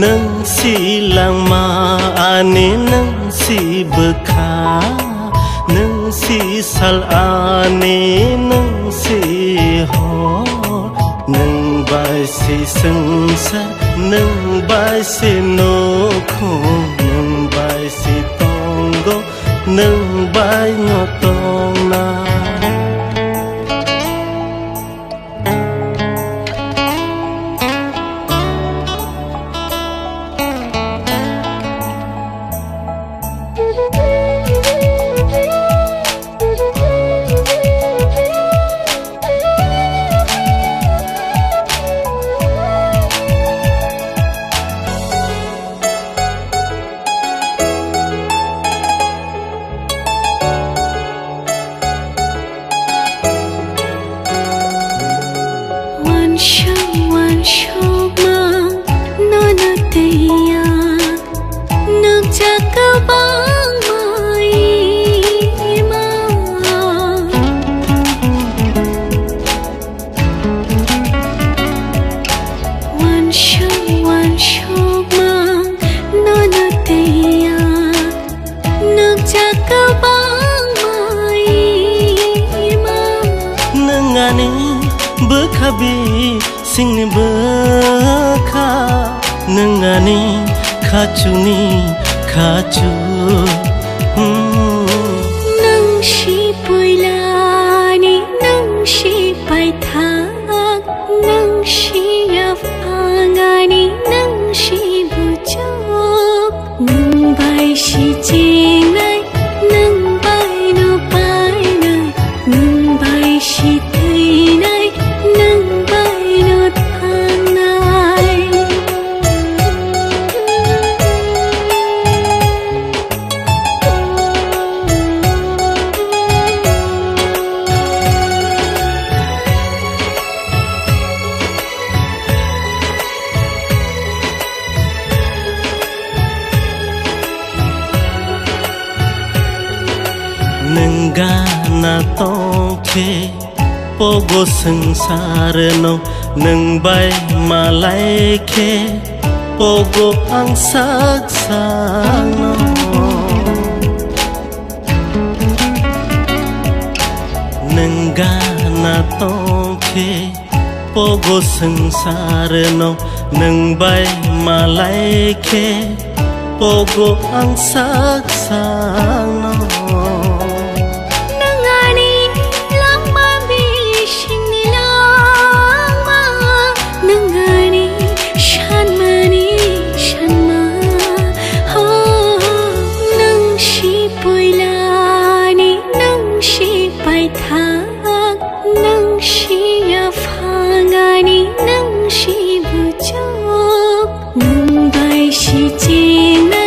Nang silang maani nang si bekha nang si salani nang si ho nang bai si sungsar nang bai si nokho nang bai si tonggo nang bai ngotong na bekhabi singni bekha nengani khachuni khachu nang shi puilani nang shi paithak nang shi afangani nang shi bujok nang bai shi jingai nang bai no pai nai nang bai shi thainai nang bai no thanai Nenggana tongke pogo sengsar no neng bai malai ke pogo ang saksang no nenggana tongke pogo sengsar no neng bai malai ke pogo ang saksang no nang shi afangani nang shi bujok nang bai shi jingai